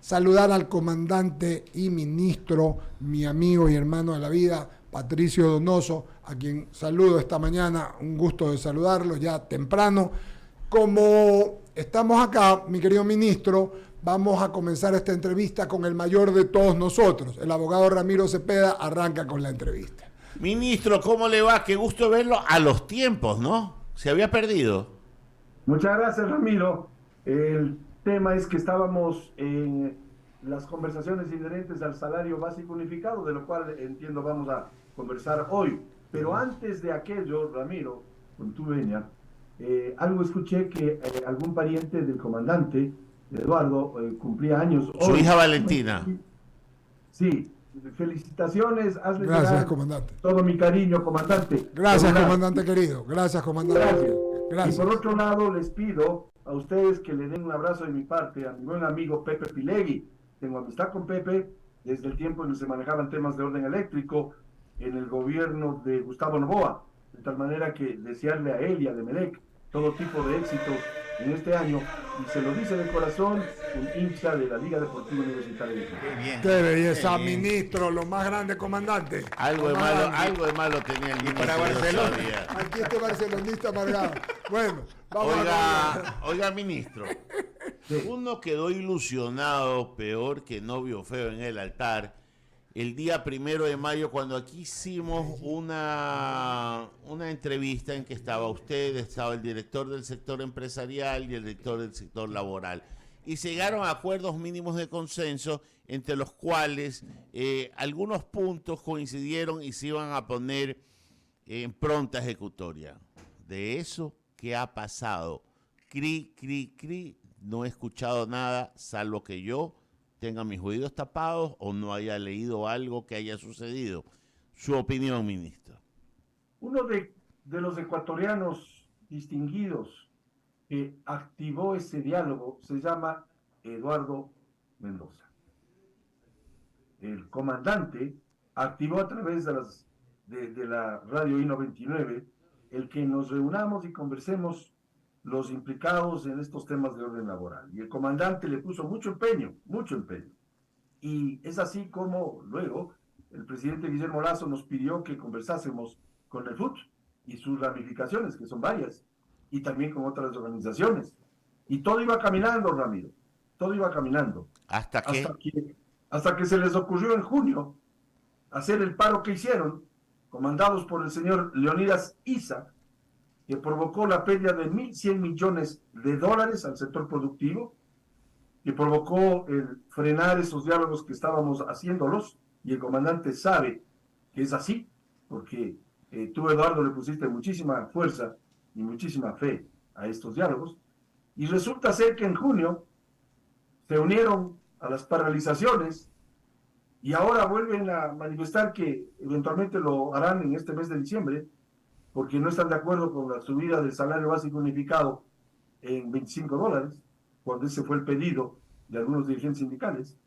saludar al comandante y ministro, mi amigo y hermano de la vida, Patricio Donoso, a quien saludo esta mañana. Un gusto de saludarlo ya temprano. Como estamos acá, mi querido ministro, vamos a comenzar esta entrevista con el mayor de todos nosotros. El abogado Ramiro Cepeda arranca con la entrevista. Ministro, ¿cómo le va? Qué gusto verlo a los tiempos, ¿no? Se había perdido. Muchas gracias, Ramiro. El tema es que estábamos en las conversaciones inherentes al salario básico unificado, de lo cual entiendo vamos a conversar hoy. Pero antes de aquello, Ramiro, con tu venia, algo escuché que algún pariente del comandante, Eduardo, cumplía años. Su hoy. hija Valentina. Sí, felicitaciones. Hazle Gracias, llegar comandante. todo mi cariño, comandante. Gracias, comandante querido. Gracias, comandante. Gracias. Gracias. Y por otro lado, les pido a ustedes que le den un abrazo de mi parte a mi buen amigo Pepe Pilegui. Tengo amistad con Pepe desde el tiempo en que se manejaban temas de orden eléctrico en el gobierno de Gustavo Noboa, de tal manera que desearle a él y a Demelec todo tipo de éxitos en este año, y se lo dice de corazón un hincha de la Liga Deportiva Universitaria de Quito. Qué belleza, ministro, lo más grande, comandante. Algo de malo tenía el ministro. Para Barcelona. Aquí este barcelonista amargado. Bueno, vamos Oiga, ministro. Sí. Uno quedó ilusionado, peor que novio feo en el altar, el día 1 de mayo, cuando aquí hicimos una entrevista en que estaba usted, estaba el director del sector empresarial y el director del sector laboral. Y se llegaron a acuerdos mínimos de consenso, entre los cuales algunos puntos coincidieron y se iban a poner en pronta ejecutoria. De eso, ¿qué ha pasado? Cri, no he escuchado nada, salvo que yo tenga mis oídos tapados o no haya leído algo que haya sucedido. Su opinión, ministro. Uno de los ecuatorianos distinguidos que activó ese diálogo se llama Eduardo Mendoza. El comandante activó a través de la radio I-99 el que nos reunamos y conversemos los implicados en estos temas de orden laboral. Y el comandante le puso mucho empeño. Y es así como luego el presidente Guillermo Lasso nos pidió que conversásemos con el FUT y sus ramificaciones, que son varias, y también con otras organizaciones. Y todo iba caminando, Ramiro, todo iba caminando. ¿Hasta qué? Hasta que se les ocurrió en junio hacer el paro que hicieron, comandados por el señor Leonidas Issa, que provocó la pérdida de $1.100 millones al sector productivo, que provocó el frenar esos diálogos que estábamos haciéndolos, y el comandante sabe que es así, porque tú, Eduardo, le pusiste muchísima fuerza y muchísima fe a estos diálogos, y resulta ser que en junio se unieron a las paralizaciones y ahora vuelven a manifestar que eventualmente lo harán en este mes de diciembre, porque no están de acuerdo con la subida del salario básico unificado en $25, cuando ese fue el pedido de algunos dirigentes sindicales.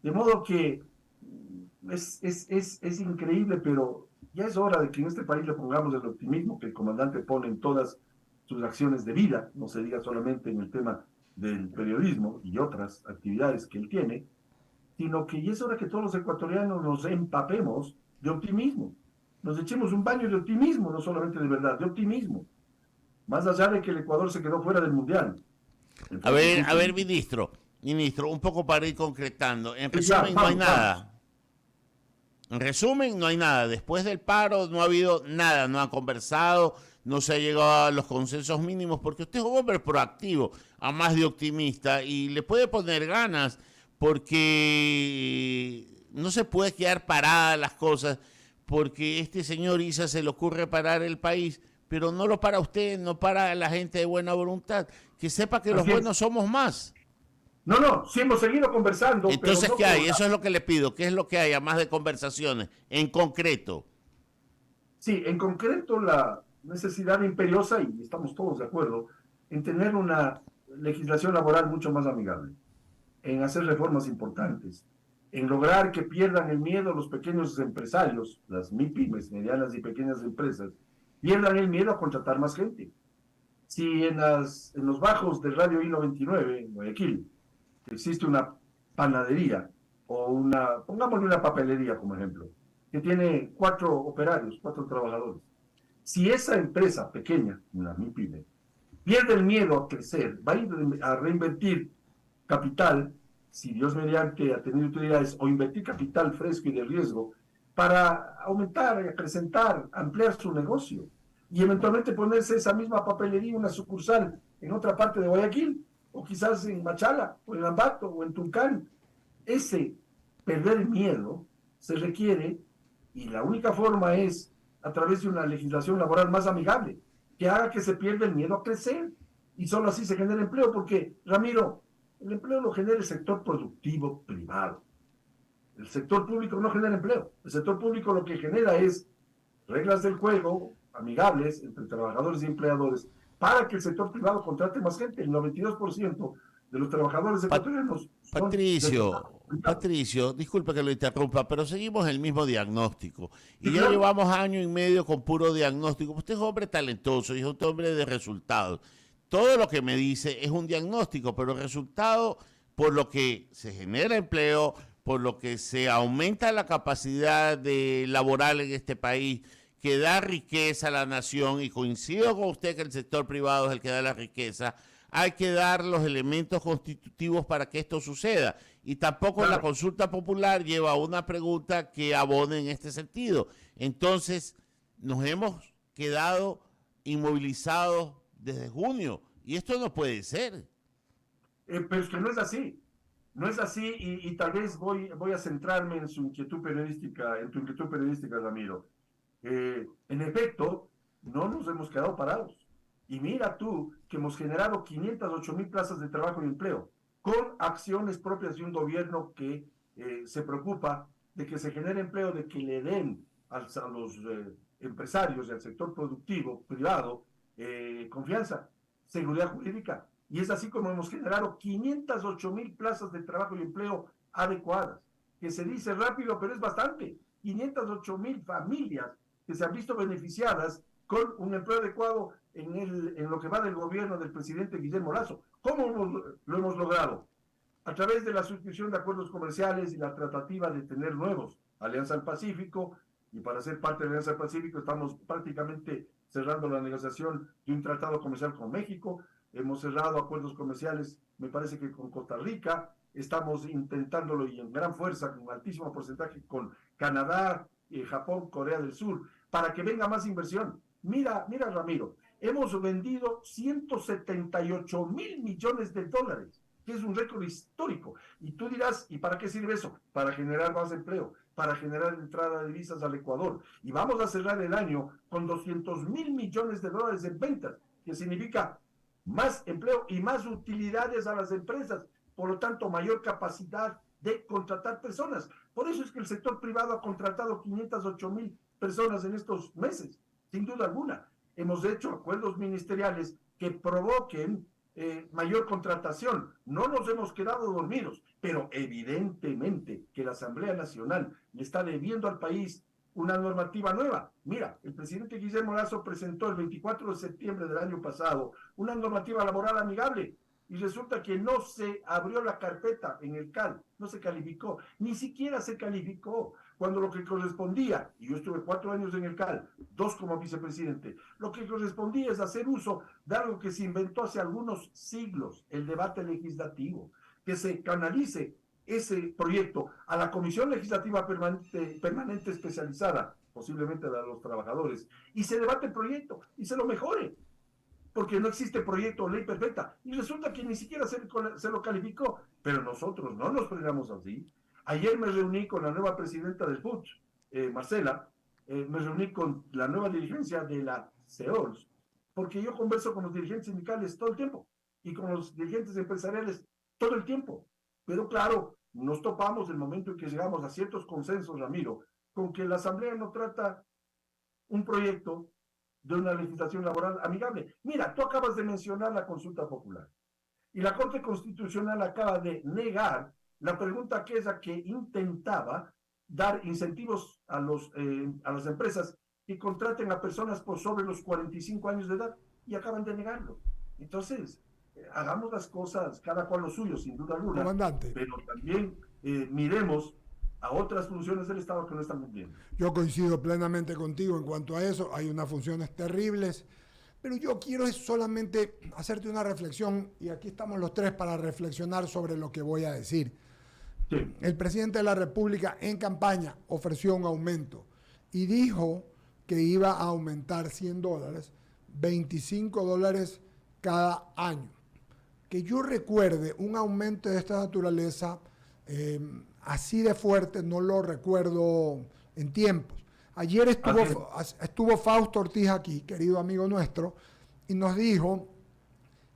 De modo que es increíble, pero ya es hora de que en este país le pongamos el optimismo que el comandante pone en todas sus acciones de vida, no se diga solamente en el tema del periodismo y otras actividades que él tiene, sino que ya es hora que todos los ecuatorianos nos empapemos de optimismo. Nos echemos un baño de optimismo, no solamente de verdad, de optimismo. Más allá de que el Ecuador se quedó fuera del Mundial. A ver, ministro, un poco para ir concretando. En resumen, no hay nada. En resumen, no hay nada. Después del paro no ha habido nada, no han conversado, no se ha llegado a los consensos mínimos, porque usted es un hombre proactivo, a más de optimista, y le puede poner ganas, porque no se puede quedar paradas las cosas, porque este señor Issa se le ocurre parar el país, pero no lo para usted, no para la gente de buena voluntad, que sepa que los buenos somos más. No, sí hemos seguido conversando. Entonces, pero no ¿qué hay? Eso es lo que le pido. ¿Qué es lo que hay, a más de conversaciones, en concreto? Sí, en concreto la necesidad imperiosa, y estamos todos de acuerdo, en tener una legislación laboral mucho más amigable, en hacer reformas importantes, en lograr que pierdan el miedo los pequeños empresarios, las MIPYMES, medianas y pequeñas empresas, pierdan el miedo a contratar más gente. Si en los bajos del radio I-99, en Guayaquil, existe una panadería o pongámosle una papelería como ejemplo, que tiene 4 operarios, 4 trabajadores. Si esa empresa pequeña, una MIPYME, pierde el miedo a crecer, va a ir a reinvertir capital, si Dios mediante ha tenido utilidades, o invertir capital fresco y de riesgo para aumentar, acrecentar, ampliar su negocio y eventualmente ponerse esa misma papelería, una sucursal en otra parte de Guayaquil, o quizás en Machala, o en Ambato, o en Tulcán. Ese perder miedo se requiere, y la única forma es a través de una legislación laboral más amigable, que haga que se pierda el miedo a crecer, y solo así se genera empleo, porque, Ramiro, el empleo lo genera el sector productivo privado. El sector público no genera empleo. El sector público lo que genera es reglas del juego amigables entre trabajadores y empleadores para que el sector privado contrate más gente. El 92% de los trabajadores ecuatorianos son Patricio, disculpa que lo interrumpa, pero seguimos el mismo diagnóstico. Y ya llevamos año y medio con puro diagnóstico. Usted es un hombre talentoso y es un hombre de resultados. Todo lo que me dice es un diagnóstico, pero el resultado, por lo que se genera empleo, por lo que se aumenta la capacidad laboral en este país, que da riqueza a la nación, y coincido con usted que el sector privado es el que da la riqueza, hay que dar los elementos constitutivos para que esto suceda. Y tampoco la consulta popular lleva una pregunta que abone en este sentido. Entonces, nos hemos quedado inmovilizados desde junio, y esto no puede ser. Pero es que no es así. No es así, y tal vez voy a centrarme en su inquietud periodística, en tu inquietud periodística, Ramiro. En efecto, no nos hemos quedado parados. Y mira tú que hemos generado 508,000 plazas de trabajo y empleo, con acciones propias de un gobierno que se preocupa de que se genere empleo, de que le den a los empresarios y al sector productivo privado confianza, seguridad jurídica. Y es así como hemos generado 508,000 plazas de trabajo y empleo adecuadas, que se dice rápido, pero es bastante. 508,000 familias que se han visto beneficiadas con un empleo adecuado en lo que va del gobierno del presidente Guillermo Lasso. ¿Cómo lo hemos logrado? A través de la suscripción de acuerdos comerciales y la tratativa de tener nuevos. Alianza del Pacífico, y para ser parte de la Alianza del Pacífico estamos prácticamente cerrando la negociación de un tratado comercial con México. Hemos cerrado acuerdos comerciales, me parece que con Costa Rica, estamos intentándolo y en gran fuerza, con un altísimo porcentaje con Canadá, Japón, Corea del Sur, para que venga más inversión. Mira, Ramiro, hemos vendido 178,000 millones de dólares, que es un récord histórico. Y tú dirás, ¿y para qué sirve eso? Para generar más empleo, para generar entrada de divisas al Ecuador. Y vamos a cerrar el año con 200,000 millones de dólares en ventas, que significa más empleo y más utilidades a las empresas, por lo tanto mayor capacidad de contratar personas. Por eso es que el sector privado ha contratado 508,000 personas en estos meses, sin duda alguna. Hemos hecho acuerdos ministeriales que provoquen mayor contratación. No nos hemos quedado dormidos, pero evidentemente que la Asamblea Nacional le está debiendo al país una normativa nueva. Mira, el presidente Guillermo Lasso presentó el 24 de septiembre del año pasado una normativa laboral amigable, y resulta que no se abrió la carpeta en el CAL, no se calificó, ni siquiera se calificó, cuando lo que correspondía, y yo estuve 4 años en el CAL, 2 como vicepresidente, lo que correspondía es hacer uso de algo que se inventó hace algunos siglos, el debate legislativo, que se canalice ese proyecto a la Comisión Legislativa Permanente Especializada, posiblemente la de los trabajadores, y se debate el proyecto y se lo mejore, porque no existe proyecto o ley perfecta, y resulta que ni siquiera se lo calificó, pero nosotros no nos frenamos así. Ayer me reuní con la nueva presidenta del PUT, Marcela, me reuní con la nueva dirigencia de la CEOLS, porque yo converso con los dirigentes sindicales todo el tiempo, y con los dirigentes empresariales todo el tiempo, pero claro, nos topamos el momento en que llegamos a ciertos consensos, Ramiro, con que la Asamblea no trata un proyecto de una legislación laboral amigable. Mira, tú acabas de mencionar la consulta popular, y la Corte Constitucional acaba de negar la pregunta aquella que intentaba dar incentivos a las empresas que contraten a personas por sobre los 45 años de edad, y acaban de negarlo. Entonces, hagamos las cosas, cada cual lo suyo, sin duda alguna, Comandante. pero también miremos a otras funciones del Estado que no están cumpliendo. Yo coincido plenamente contigo en cuanto a eso. Hay unas funciones terribles, pero yo quiero solamente hacerte una reflexión, y aquí estamos los tres para reflexionar sobre lo que voy a decir. Sí. El presidente de la República en campaña ofreció un aumento y dijo que iba a aumentar $100, $25 cada año. Que yo recuerde un aumento de esta naturaleza así de fuerte, no lo recuerdo en tiempos. Ayer estuvo Fausto Ortiz aquí, querido amigo nuestro, y nos dijo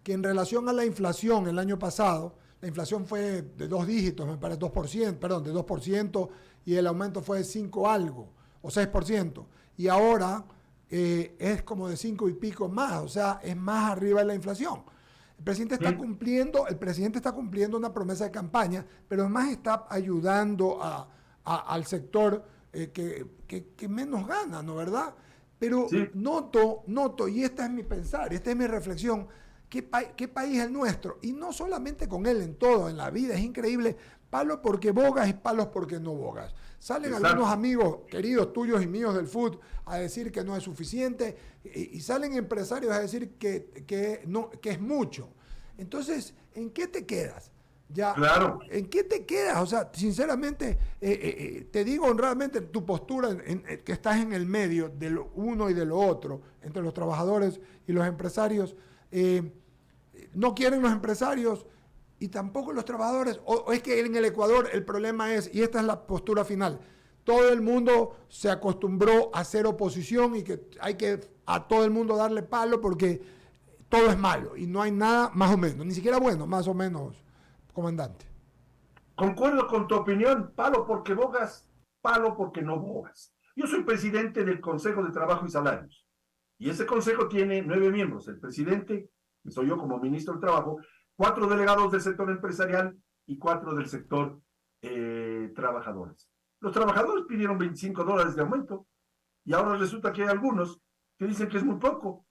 que en relación a la inflación el año pasado, la inflación fue de 2 dígitos, me parece, 2%, perdón, de 2%, y el aumento fue de 5 algo, o 6%, y ahora es como de 5 y pico más, o sea, es más arriba de la inflación. El presidente está cumpliendo una promesa de campaña, pero además está ayudando al sector que menos gana, ¿no verdad? Pero Sí. noto, y esta es mi pensar, esta es mi reflexión, ¿qué país es el nuestro? Y no solamente con él, en todo, en la vida, es increíble, palos porque bogas y palos porque no bogas. Salen Exacto. algunos amigos queridos tuyos y míos del fútbol a decir que no es suficiente, y salen empresarios a decir que es mucho. Entonces, ¿en qué te quedas? Ya, Claro. ¿en qué te quedas? O sea, sinceramente, te digo honradamente, tu postura, que estás en el medio de lo uno y de lo otro, entre los trabajadores y los empresarios, no quieren los empresarios y tampoco los trabajadores, o es que en el Ecuador el problema es, y esta es la postura final, todo el mundo se acostumbró a hacer oposición y que hay que a todo el mundo darle palo porque todo es malo y no hay nada más o menos, ni siquiera bueno, más o menos, comandante. Concuerdo con tu opinión, palo porque bogas, palo porque no bogas. Yo soy presidente del Consejo de Trabajo y Salarios, y ese consejo tiene 9 miembros, el presidente, que soy yo como ministro del Trabajo, 4 delegados del sector empresarial y 4 del sector trabajadores. Los trabajadores pidieron $25 de aumento, y ahora resulta que hay algunos que dicen que es muy poco,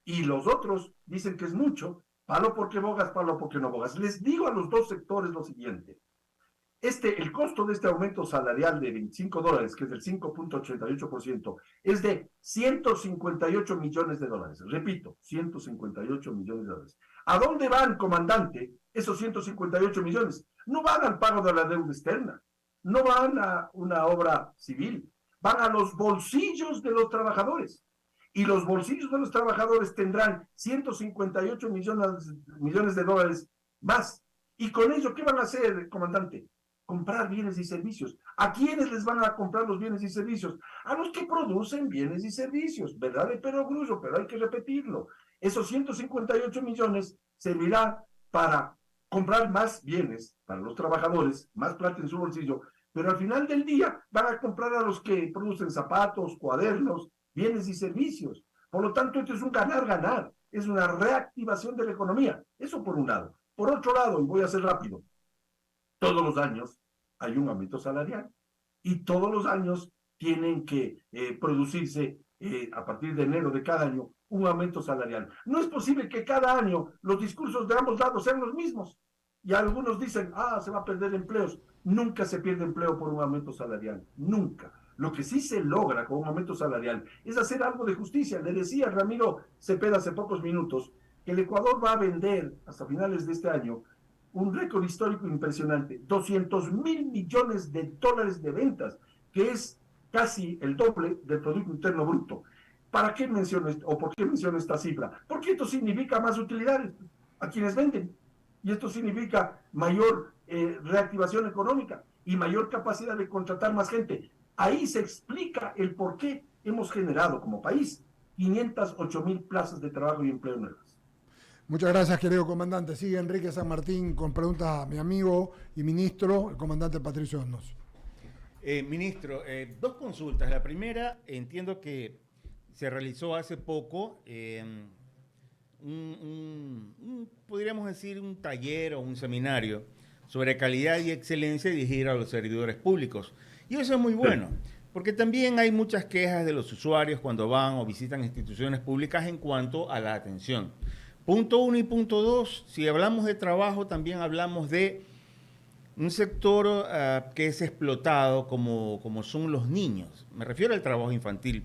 y los otros dicen que es mucho. Palo porque bogas, palo porque no bogas. Les digo a los dos sectores lo siguiente. El costo de este aumento salarial de $25, que es del 5.88%, es de $158 millones. Repito, $158 millones. ¿A dónde van, comandante, esos 158 millones? No van al pago de la deuda externa, no van a una obra civil, van a los bolsillos de los trabajadores. Y los bolsillos de los trabajadores tendrán $158 millones de dólares más. ¿Y con ello qué van a hacer, comandante? Comprar bienes y servicios. ¿A quiénes les van a comprar los bienes y servicios? A los que producen bienes y servicios, ¿verdad? De perogrullo, pero hay que repetirlo. Esos 158 millones servirá para comprar más bienes para los trabajadores, más plata en su bolsillo, pero al final del día van a comprar a los que producen zapatos, cuadernos, bienes y servicios. Por lo tanto, esto es un ganar-ganar, es una reactivación de la economía. Eso por un lado. Por otro lado, y voy a ser rápido, todos los años hay un aumento salarial y todos los años tienen que producirse a partir de enero de cada año un aumento salarial. No es posible que cada año los discursos de ambos lados sean los mismos. Y algunos dicen, se va a perder empleos. Nunca se pierde empleo por un aumento salarial, nunca. Lo que sí se logra con un aumento salarial es hacer algo de justicia. Le decía Ramiro Cepeda hace pocos minutos que el Ecuador va a vender hasta finales de este año un récord histórico impresionante, $200,000 millones de ventas, que es casi el doble del Producto Interno Bruto. ¿Para qué menciono esto, o por qué menciono esta cifra? Porque esto significa más utilidades a quienes venden, y esto significa mayor reactivación económica y mayor capacidad de contratar más gente. Ahí se explica el por qué hemos generado como país 508,000 plazas de trabajo y empleo nuevas. Muchas gracias, querido comandante. Sigue Enrique San Martín con preguntas a mi amigo y ministro, el comandante Patricio Donoso. Ministro, 2 consultas. La primera, entiendo que se realizó hace poco podríamos decir un taller o un seminario sobre calidad y excelencia dirigida a los servidores públicos. Y eso es muy bueno, porque también hay muchas quejas de los usuarios cuando van o visitan instituciones públicas en cuanto a la atención. punto 1 y punto 2, si hablamos de trabajo, también hablamos de un sector que es explotado como son los niños. Me refiero al trabajo infantil.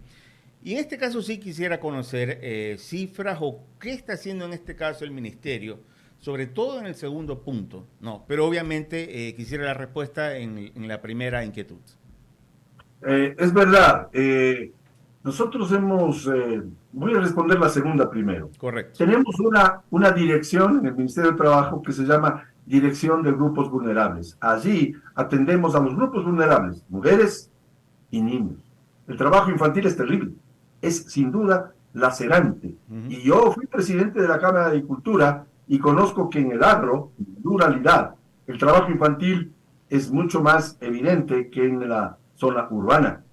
Y en este caso sí quisiera conocer cifras o qué está haciendo en este caso el ministerio, sobre todo en el segundo punto. No, pero obviamente quisiera la respuesta en la primera inquietud. Es verdad. Nosotros voy a responder la segunda primero. Correcto. Tenemos una dirección en el Ministerio de Trabajo que se llama Dirección de Grupos Vulnerables. Allí atendemos a los grupos vulnerables, mujeres y niños. El trabajo infantil es terrible, es sin duda lacerante. Y yo fui presidente de la Cámara de Agricultura y conozco que en el agro, en la ruralidad, el trabajo infantil es mucho más evidente que en la zona urbana.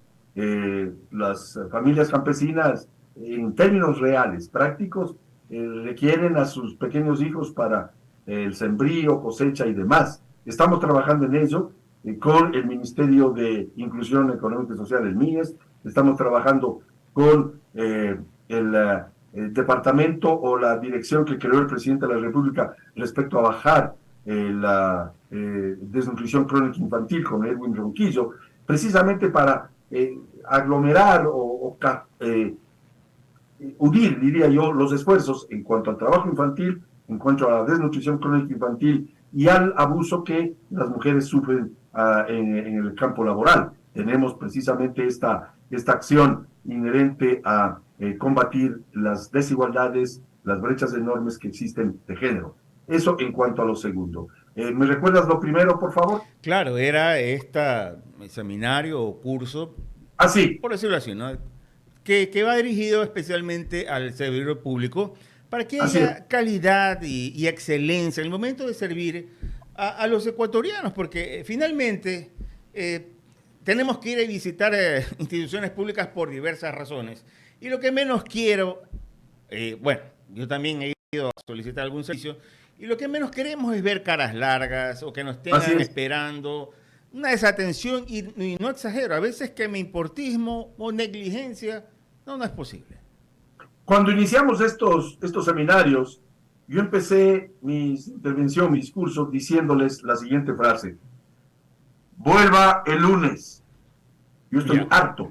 Las familias campesinas, en términos reales, prácticos, requieren a sus pequeños hijos para el sembrío, cosecha y demás. Estamos trabajando en ello con el Ministerio de Inclusión Económica y Social, el MIES. Estamos trabajando con el departamento o la dirección que creó el presidente de la República respecto a bajar la desnutrición crónica infantil con Edwin Ronquillo, precisamente para aglomerar o unir, diría yo, los esfuerzos en cuanto al trabajo infantil, en cuanto a la desnutrición crónica infantil y al abuso que las mujeres sufren en el campo laboral. Tenemos precisamente esta acción inherente a combatir las desigualdades, las brechas enormes que existen de género. Eso en cuanto a lo segundo. ¿Me recuerdas lo primero, por favor? Claro, era seminario o curso, Sí. por decirlo así, ¿no? Que va dirigido especialmente al servidor público para que haya calidad y excelencia en el momento de servir a los ecuatorianos, porque finalmente tenemos que ir a visitar instituciones públicas por diversas razones. Y lo que menos quiero, bueno, yo también he ido a solicitar algún servicio, y lo que menos queremos es ver caras largas o que nos tengan esperando, una desatención, y no exagero, a veces que me importismo o negligencia, no es posible. Cuando iniciamos estos seminarios, yo empecé mi intervención, mi discurso, diciéndoles la siguiente frase: vuelva el lunes. Yo estoy harto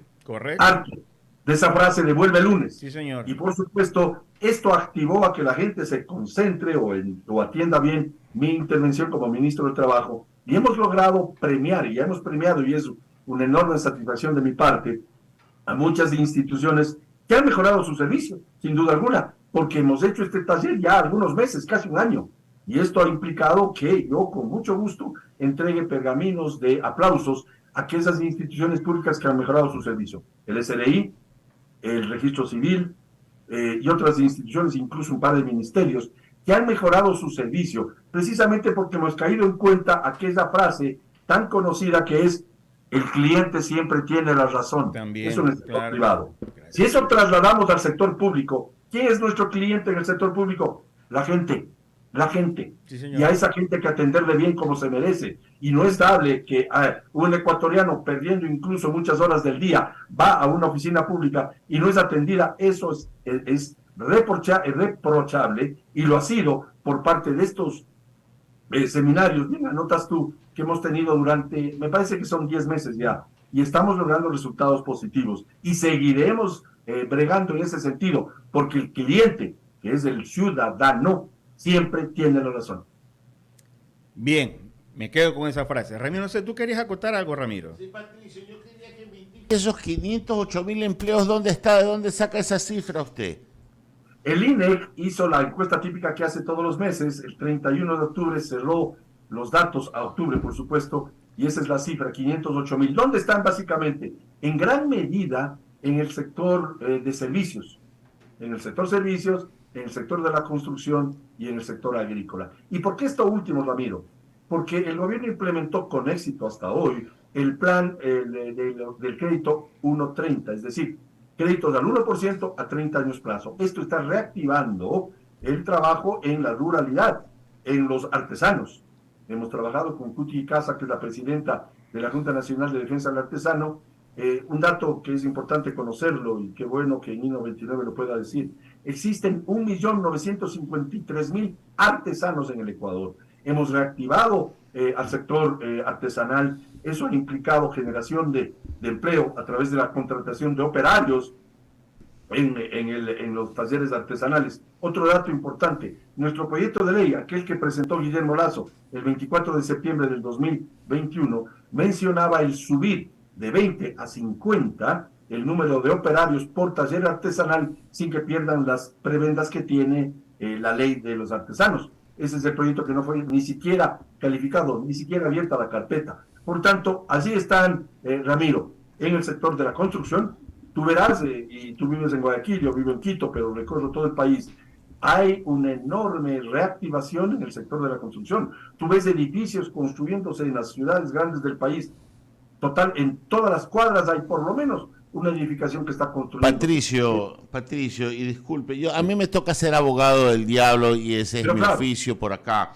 de esa frase de vuelve el lunes. Sí, señor. Y por supuesto, esto activó a que la gente se concentre o atienda bien mi intervención como ministro del Trabajo. Y hemos logrado premiar, y ya hemos premiado, y es una enorme satisfacción de mi parte, a muchas instituciones que han mejorado su servicio, sin duda alguna, porque hemos hecho este taller ya algunos meses, casi un año. Y esto ha implicado que yo, con mucho gusto, entregue pergaminos de aplausos a aquellas instituciones públicas que han mejorado su servicio. El SRI, el Registro Civil y otras instituciones, incluso un par de ministerios, que han mejorado su servicio, precisamente porque hemos caído en cuenta aquella frase tan conocida que es: el cliente siempre tiene la razón. También, eso en el sector privado. Gracias. Si eso trasladamos al sector público, ¿quién es nuestro cliente en el sector público? La gente. La gente. Sí, y a esa gente hay que atenderle bien como se merece. Y no es dable que un ecuatoriano, perdiendo incluso muchas horas del día, va a una oficina pública y no es atendida. Eso es reprochable, y lo ha sido por parte de estos seminarios. Bien, anotas tú que hemos tenido durante, me parece que son 10 meses ya, y estamos logrando resultados positivos, y seguiremos bregando en ese sentido, porque el cliente, que es el ciudadano, siempre tiene la razón. Bien, me quedo con esa frase. Ramiro, no sé, ¿tú querías acotar algo, Ramiro? Sí, Patricio, yo quería que me indique esos 508.000 empleos, ¿dónde está? ¿De dónde saca esa cifra usted? El INEC hizo la encuesta típica que hace todos los meses. El 31 de octubre cerró los datos, a octubre por supuesto, y esa es la cifra, 508.000. ¿Dónde están básicamente? En gran medida en el sector de servicios, en el sector servicios, en el sector de la construcción y en el sector agrícola. ¿Y por qué esto último, Ramiro? Porque el gobierno implementó con éxito hasta hoy el plan del crédito 1.30, es decir, créditos al 1% a 30 años plazo. Esto está reactivando el trabajo en la ruralidad, en los artesanos. Hemos trabajado con Cuti Casa, que es la presidenta de la Junta Nacional de Defensa del Artesano, Un dato que es importante conocerlo y qué bueno que en INO29 lo pueda decir. Existen 1.953.000 artesanos en el Ecuador. Hemos reactivado al sector artesanal. Eso ha implicado generación de empleo a través de la contratación de operarios en los talleres artesanales. Otro dato importante, nuestro proyecto de ley, aquel que presentó Guillermo Lasso el 24 de septiembre del 2021, mencionaba el subir de 20 a 50 el número de operarios por taller artesanal sin que pierdan las prebendas que tiene la ley de los artesanos. Ese es el proyecto que no fue ni siquiera calificado, ni siquiera abierta la carpeta. Por tanto, allí están, Ramiro, en el sector de la construcción. Tú verás, y tú vives en Guayaquil, yo vivo en Quito, pero recorro todo el país. Hay una enorme reactivación en el sector de la construcción. Tú ves edificios construyéndose en las ciudades grandes del país. Total, en todas las cuadras hay por lo menos una edificación que está construyendo. Patricio, y disculpe, a mí me toca ser abogado del diablo y ese es mi oficio por acá.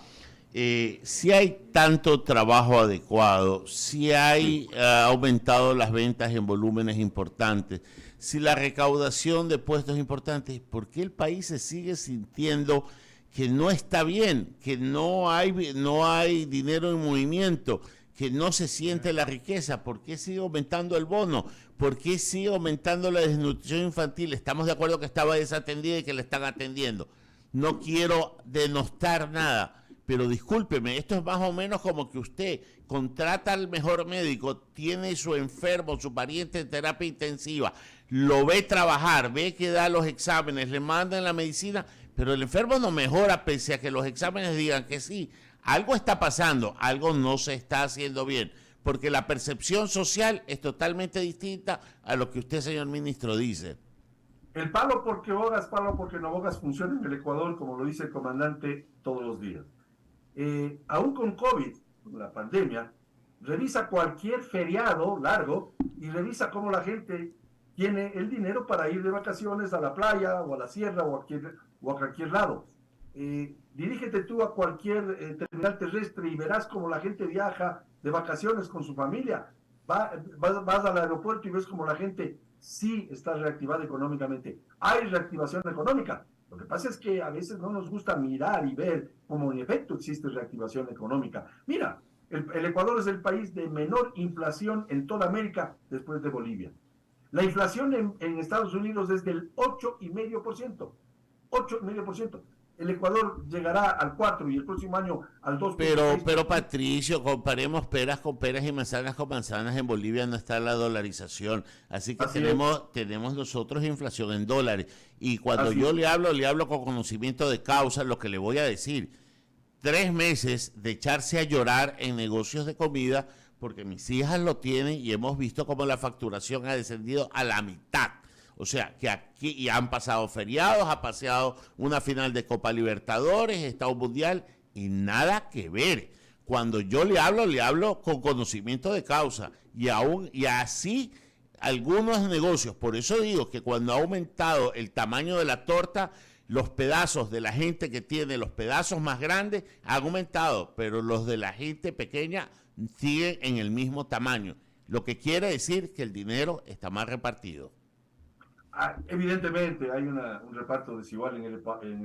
Si hay tanto trabajo adecuado, si hay aumentado las ventas en volúmenes importantes, si la recaudación de puestos es importante, ¿por qué el país se sigue sintiendo que no está bien, que no hay dinero en movimiento, que no se siente la riqueza? ¿Por qué sigue aumentando el bono? ¿Por qué sigue aumentando la desnutrición infantil? Estamos de acuerdo que estaba desatendida y que la están atendiendo. No quiero denostar nada, pero discúlpeme, esto es más o menos como que usted contrata al mejor médico, tiene su enfermo, su pariente en terapia intensiva, lo ve trabajar, ve que da los exámenes, le mandan la medicina, pero el enfermo no mejora pese a que los exámenes digan que sí. Algo está pasando, algo no se está haciendo bien, porque la percepción social es totalmente distinta a lo que usted, señor ministro, dice. El palo porque bogas, palo porque no bogas funciona en el Ecuador, como lo dice el comandante, todos los días. Aún con COVID, con la pandemia, revisa cualquier feriado largo y revisa cómo la gente tiene el dinero para ir de vacaciones a la playa o a la sierra o a cualquier lado. Dirígete tú a cualquier terminal terrestre y verás cómo la gente viaja de vacaciones con su familia. Vas al aeropuerto y ves cómo la gente sí está reactivada económicamente. Hay reactivación económica. Lo que pasa es que a veces no nos gusta mirar y ver cómo en efecto existe reactivación económica. Mira, el Ecuador es el país de menor inflación en toda América después de Bolivia. La inflación en Estados Unidos es del 8,5%. 8,5%. El Ecuador llegará al 4% y el próximo año al 2%. Pero Patricio, comparemos peras con peras y manzanas con manzanas. En Bolivia no está la dolarización, así que tenemos nosotros inflación en dólares. Y cuando yo le hablo con conocimiento de causa, lo que le voy a decir, 3 meses de echarse a llorar en negocios de comida, porque mis hijas lo tienen y hemos visto cómo la facturación ha descendido a la mitad. O sea, que aquí y han pasado feriados, ha pasado una final de Copa Libertadores, Estado Mundial, y nada que ver. Cuando yo le hablo con conocimiento de causa. Y así algunos negocios. Por eso digo que cuando ha aumentado el tamaño de la torta, los pedazos de la gente que tiene los pedazos más grandes han aumentado, pero los de la gente pequeña siguen en el mismo tamaño. Lo que quiere decir que el dinero está mal repartido. Evidentemente hay un reparto desigual en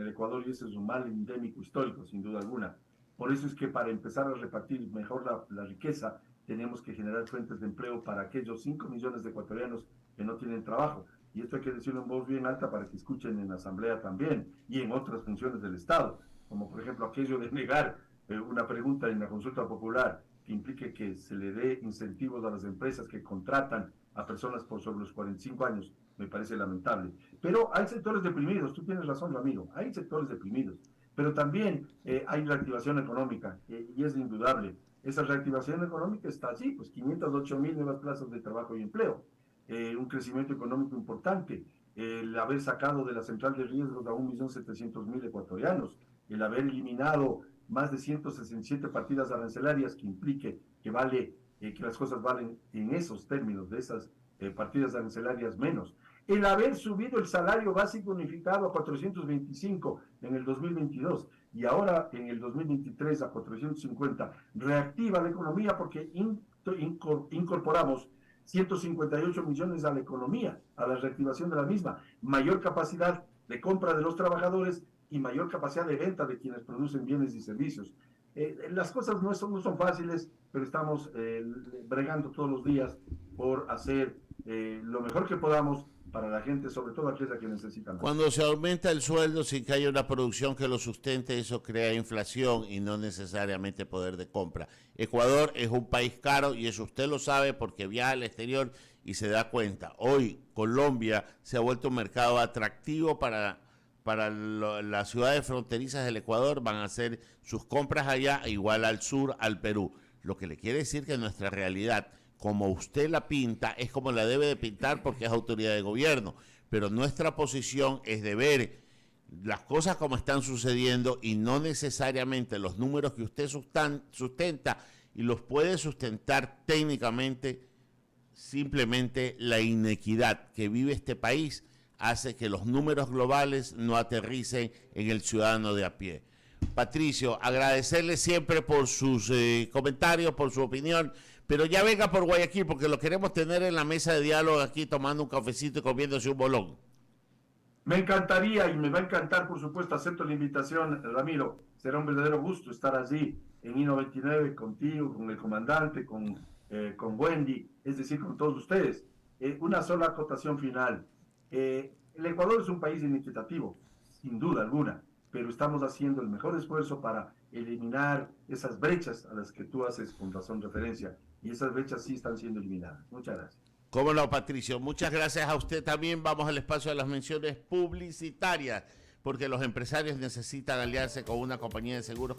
el Ecuador y ese es un mal endémico histórico, sin duda alguna. Por eso es que para empezar a repartir mejor la riqueza, tenemos que generar fuentes de empleo para aquellos 5 millones de ecuatorianos que no tienen trabajo. Y esto hay que decirlo en voz bien alta para que escuchen en la Asamblea también y en otras funciones del Estado, como por ejemplo aquello de negar una pregunta en la consulta popular que implique que se le dé incentivos a las empresas que contratan a personas por sobre los 45 años. Me parece lamentable. Pero hay sectores deprimidos, tú tienes razón, amigo, hay sectores deprimidos, pero también hay reactivación económica y es indudable. Esa reactivación económica está allí, pues 508,000 nuevas plazas de trabajo y empleo, un crecimiento económico importante, el haber sacado de la central de riesgos a 1.700.000 ecuatorianos, el haber eliminado más de 167 partidas arancelarias que implique que las cosas valen en esos términos, de esas partidas arancelarias menos. El haber subido el salario básico unificado a 425 en el 2022 y ahora en el 2023 a 450, reactiva la economía porque incorporamos 158 millones a la economía, a la reactivación de la misma, mayor capacidad de compra de los trabajadores y mayor capacidad de venta de quienes producen bienes y servicios. Las cosas no son fáciles, pero estamos bregando todos los días por hacer lo mejor que podamos para la gente, sobre todo aquella que necesita más. Cuando se aumenta el sueldo sin que haya una producción que lo sustente, eso crea inflación y no necesariamente poder de compra. Ecuador es un país caro y eso usted lo sabe porque viaja al exterior y se da cuenta. Hoy Colombia se ha vuelto un mercado atractivo para las ciudades fronterizas del Ecuador, van a hacer sus compras allá, igual al sur, al Perú. Lo que le quiere decir que nuestra realidad, como usted la pinta, es como la debe de pintar porque es autoridad de gobierno. Pero nuestra posición es de ver las cosas como están sucediendo y no necesariamente los números que usted sustenta y los puede sustentar técnicamente. Simplemente la inequidad que vive este país hace que los números globales no aterricen en el ciudadano de a pie. Patricio, agradecerle siempre por sus comentarios, por su opinión, pero ya venga por Guayaquil porque lo queremos tener en la mesa de diálogo aquí tomando un cafecito y comiéndose un bolón. Me encantaría y me va a encantar, por supuesto, acepto la invitación, Ramiro. Será un verdadero gusto estar allí en I-99 contigo, con el comandante, con Wendy, es decir, con todos ustedes. Una sola acotación final. El Ecuador es un país inequitativo, sin duda alguna, pero estamos haciendo el mejor esfuerzo para eliminar esas brechas a las que tú haces con razón referencia, y esas brechas sí están siendo eliminadas. Muchas gracias. Cómo no, Patricio. Muchas gracias a usted también. Vamos al espacio de las menciones publicitarias, porque los empresarios necesitan aliarse con una compañía de seguros